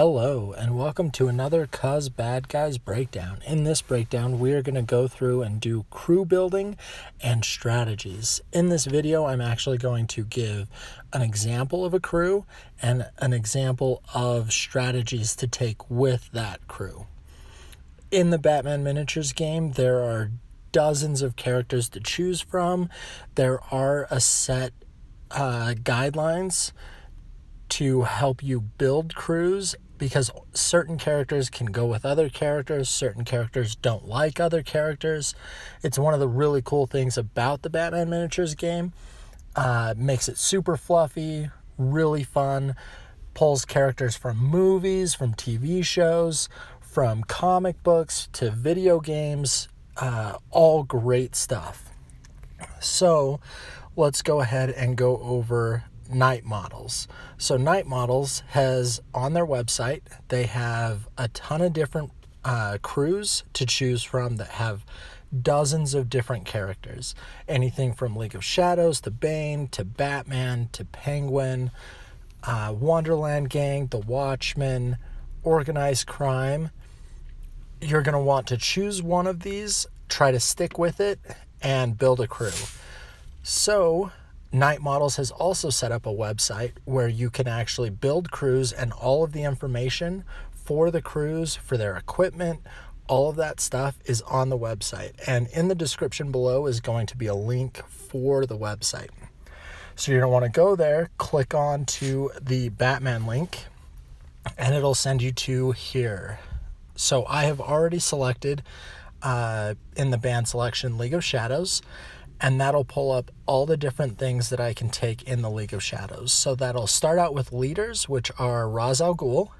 Hello, and welcome to another Cuz Bad Guys breakdown. In this breakdown, we are going to go through and do crew building and strategies. In this video, I'm actually going to give an example of a crew and an example of strategies to take with that crew. In the Batman Miniatures game, there are dozens of characters to choose from. There are a set guidelines to help you build crews, because certain characters can go with other characters, certain characters don't like other characters. It's one of the really cool things about the Batman Miniatures game. Makes it super fluffy, really fun, pulls characters from movies, from TV shows, from comic books to video games, all great stuff. So let's go ahead and go over Night Models. So Night Models has on their website, they have a ton of different crews to choose from that have dozens of different characters. Anything from League of Shadows to Bane to Batman to Penguin, Wonderland Gang, The Watchmen, Organized Crime. You're going to want to choose one of these, try to stick with it, and build a crew. So Night Models has also set up a website where you can actually build crews, and all of the information for the crews, for their equipment, all of that stuff is on the website. And in the description below is going to be a link for the website. So you're going to want to go there, click on to the Batman link, and it'll send you to here. So I have already selected in the band selection League of Shadows, and that'll pull up all the different things that I can take in the League of Shadows. So that'll start out with leaders, which are Ra's al Ghul.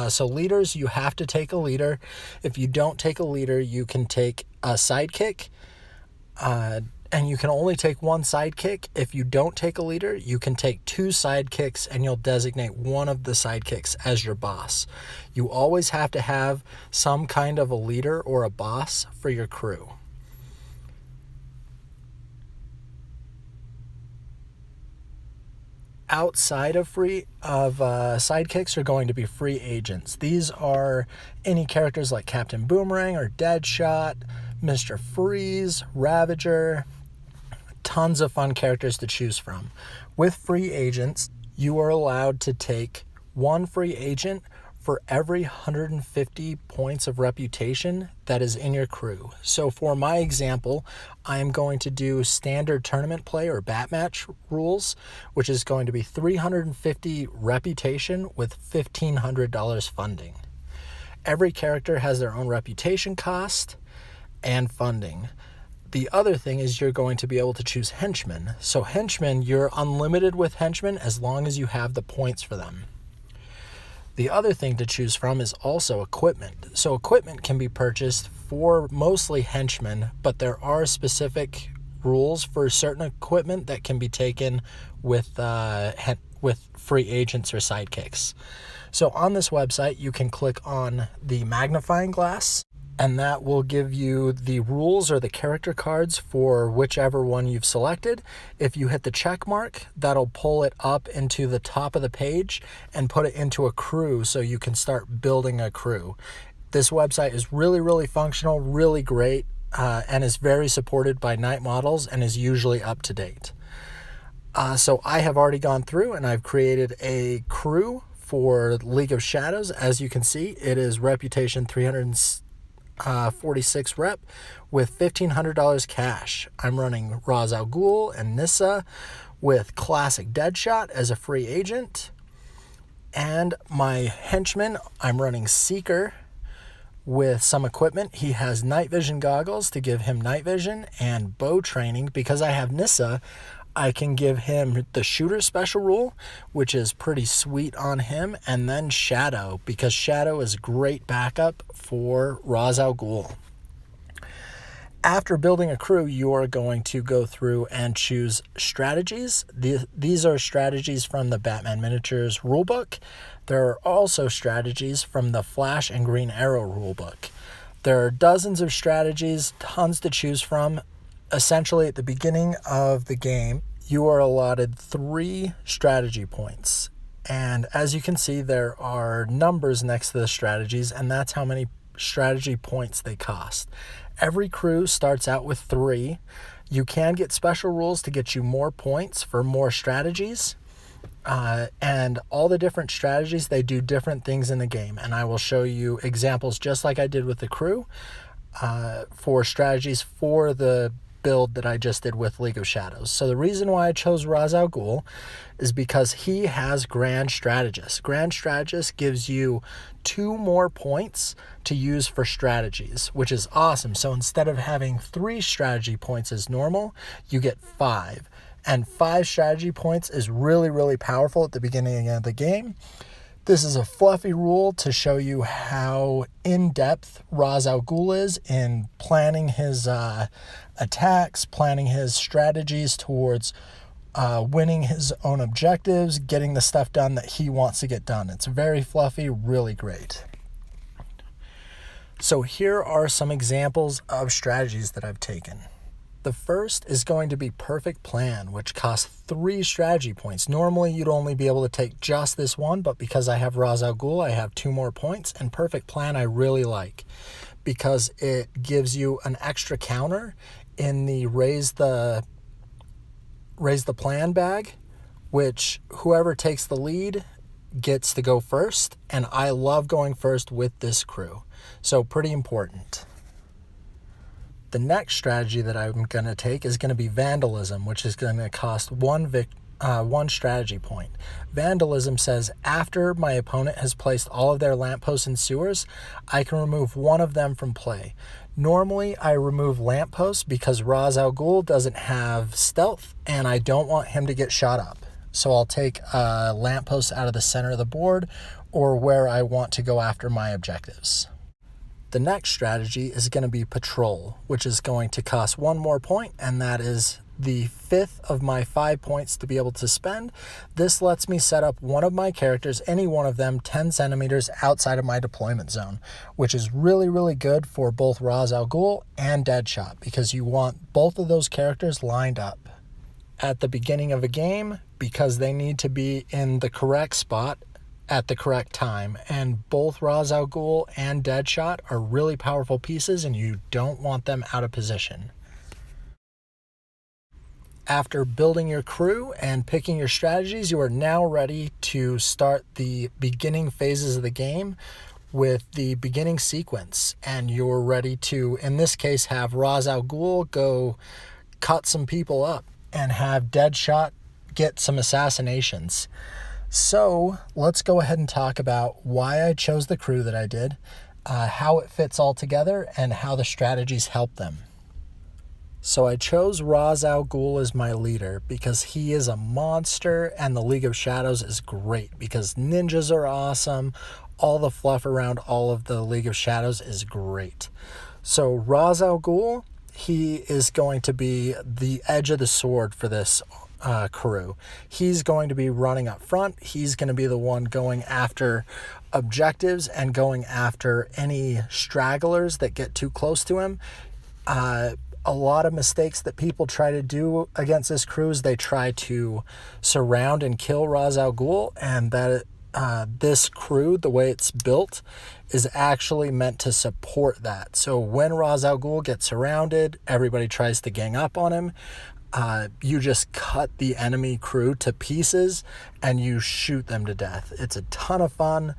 So leaders, you have to take a leader. If you don't take a leader, you can take a sidekick. And you can only take one sidekick. If you don't take a leader, you can take two sidekicks, and you'll designate one of the sidekicks as your boss. You always have to have some kind of a leader or a boss for your crew. Outside of sidekicks are going to be free agents. These are any characters like Captain Boomerang or Deadshot, Mr. Freeze, Ravager. Tons of fun characters to choose from. With free agents, you are allowed to take one free agent for every 150 points of reputation that is in your crew. So for my example, I am going to do standard tournament play or bat match rules, which is going to be 350 reputation with $1,500 funding. Every character has their own reputation cost and funding. The other thing is you're going to be able to choose Henchman. So Henchman, you're unlimited with Henchman as long as you have the points for them. The other thing to choose from is also equipment. So equipment can be purchased for mostly Henchmen, but there are specific rules for certain equipment that can be taken with free agents or sidekicks. So on this website, you can click on the magnifying glass, and that will give you the rules or the character cards for whichever one you've selected. If you hit the check mark, that'll pull it up into the top of the page and put it into a crew so you can start building a crew. This website is really, really functional, really great, and is very supported by Night Models and is usually up to date. So I have already gone through and I've created a crew for League of Shadows. As you can see, it is reputation 346 rep with $1,500 cash. I'm running Ra's al Ghul and Nyssa with classic Deadshot as a free agent. And my henchman, I'm running Seeker with some equipment. He has night vision goggles to give him night vision and bow training. Because I have Nyssa, I can give him the shooter special rule, which is pretty sweet on him, and then Shadow, because Shadow is a great backup for Ra's al Ghul. After building a crew, you are going to go through and choose strategies. These are strategies from the Batman Miniatures rulebook. There are also strategies from the Flash and Green Arrow rulebook. There are dozens of strategies, tons to choose from. Essentially, at the beginning of the game, you are allotted 3 strategy points. And as you can see, there are numbers next to the strategies, and that's how many strategy points they cost. Every crew starts out with 3. You can get special rules to get you more points for more strategies. And all the different strategies, they do different things in the game. And I will show you examples just like I did with the crew for strategies for the build that I just did with League of Shadows. So the reason why I chose Ra's al Ghul is because he has Grand Strategist. Grand Strategist gives you 2 more points to use for strategies, which is awesome. So instead of having 3 strategy points as normal, you get 5. And 5 strategy points is really, really powerful at the beginning of the game. This is a fluffy rule to show you how in-depth Ra's al Ghul is in planning his attacks, planning his strategies towards winning his own objectives, getting the stuff done that he wants to get done. It's very fluffy, really great. So here are some examples of strategies that I've taken. The first is going to be Perfect Plan, which costs 3 strategy points. Normally, you'd only be able to take just this one, but because I have Ra's al Ghul, I have 2 more points. And Perfect Plan I really like because it gives you an extra counter in the raise the plan bag, which whoever takes the lead gets to go first. And I love going first with this crew. So pretty important. The next strategy that I'm going to take is going to be Vandalism, which is going to cost 1 strategy point. Vandalism says after my opponent has placed all of their lampposts in sewers, I can remove 1 of them from play. Normally, I remove lampposts because Ra's al Ghul doesn't have stealth, and I don't want him to get shot up. So I'll take a lamppost out of the center of the board or where I want to go after my objectives. The next strategy is going to be Patrol, which is going to cost 1 more point, and that is the 5th of my 5 points to be able to spend. This lets me set up one of my characters, any one of them, 10 centimeters outside of my deployment zone, which is really, really good for both Ra's al Ghul and Deadshot because you want both of those characters lined up at the beginning of a game because they need to be in the correct spot at the correct time, and both Ra's al Ghul and Deadshot are really powerful pieces and you don't want them out of position. After building your crew and picking your strategies, you are now ready to start the beginning phases of the game with the beginning sequence, and you're ready to, in this case, have Ra's al Ghul go cut some people up and have Deadshot get some assassinations. So let's go ahead and talk about why I chose the crew that I did, how it fits all together, and how the strategies help them. So I chose Ra's al Ghul as my leader because he is a monster and the League of Shadows is great because ninjas are awesome. All the fluff around all of the League of Shadows is great. So Ra's al Ghul, he is going to be the edge of the sword for this crew. He's going to be running up front. He's going to be the one going after objectives and going after any stragglers that get too close to him. A lot of mistakes that people try to do against this crew is they try to surround and kill Ra's al Ghul, and that this crew, the way it's built, is actually meant to support that. So when Ra's al Ghul gets surrounded, everybody tries to gang up on him. You just cut the enemy crew to pieces and you shoot them to death. It's a ton of fun.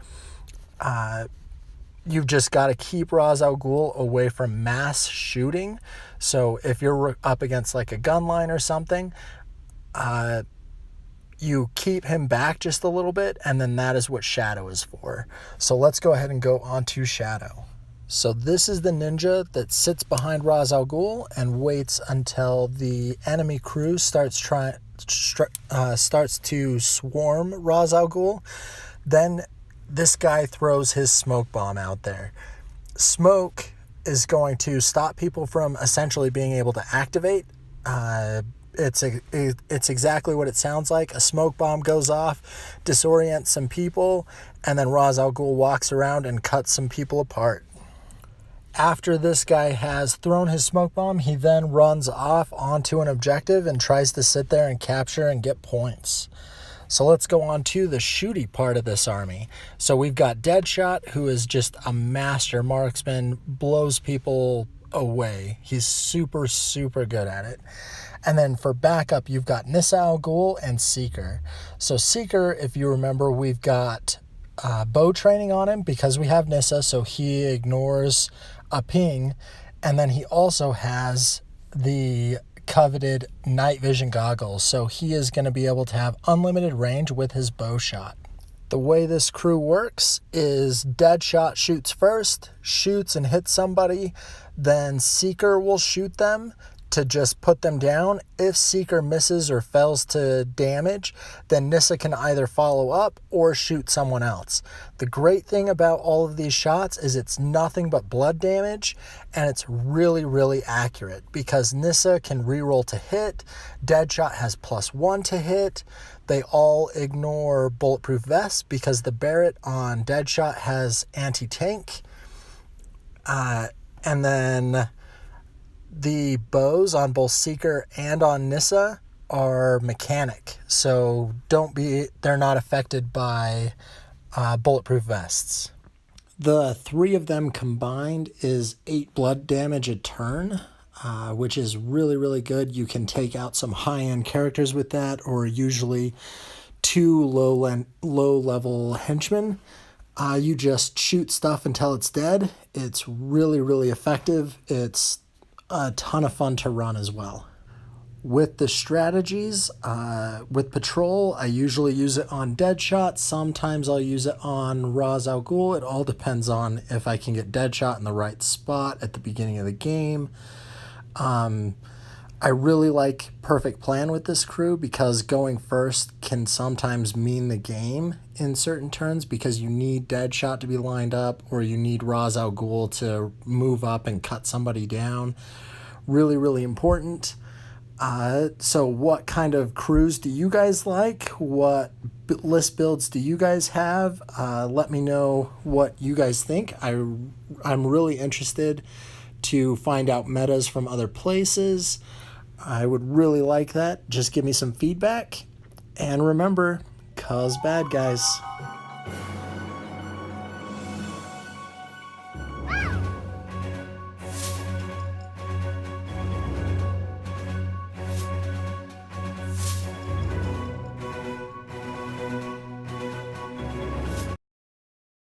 You've just got to keep Ra's al Ghul away from mass shooting. So if you're up against like a gun line or something, you keep him back just a little bit, and then that is what Shadow is for. So let's go ahead and go on to Shadow. So this is the ninja that sits behind Ra's al Ghul and waits until the enemy crew starts to swarm Ra's al Ghul. Then this guy throws his smoke bomb out there. Smoke is going to stop people from essentially being able to activate. It's exactly what it sounds like. A smoke bomb goes off, disorients some people, and then Ra's al Ghul walks around and cuts some people apart. After this guy has thrown his smoke bomb, he then runs off onto an objective and tries to sit there and capture and get points. So let's go on to the shooty part of this army. So we've got Deadshot, who is just a master marksman, blows people away. He's super, super good at it. And then for backup, you've got Nissa Al Ghul and Seeker. So Seeker, if you remember, we've got bow training on him because we have Nissa, so he ignores a ping. And then he also has the coveted night vision goggles, so he is going to be able to have unlimited range with his bow shot. The way this crew works is Deadshot shoots first, shoots and hits somebody, then Seeker will shoot them to just put them down. If Seeker misses or fails to damage, then Nissa can either follow up or shoot someone else. The great thing about all of these shots is it's nothing but blood damage, and it's really, really accurate because Nissa can reroll to hit, Deadshot has +1 to hit, they all ignore bulletproof vests because the Barrett on Deadshot has anti-tank, and then the bows on both Seeker and on Nissa are mechanic, so they're not affected by bulletproof vests. The 3 of them combined is 8 blood damage a turn, which is really, really good. You can take out some high-end characters with that, or usually 2 low-level henchmen. You just shoot stuff until it's dead. It's really, really effective. It's a ton of fun to run as well. With the strategies, with Patrol, I usually use it on Deadshot. Sometimes I'll use it on Ra's al Ghul. It all depends on if I can get Deadshot in the right spot at the beginning of the game. I really like Perfect Plan with this crew because going first can sometimes mean the game in certain turns because you need Deadshot to be lined up or you need Ra's al Ghul to move up and cut somebody down. Really, really important. So what kind of crews do you guys like? What list builds do you guys have? Let me know what you guys think. I'm really interested to find out metas from other places. I would really like that. Just give me some feedback. And remember, 'cause bad guys.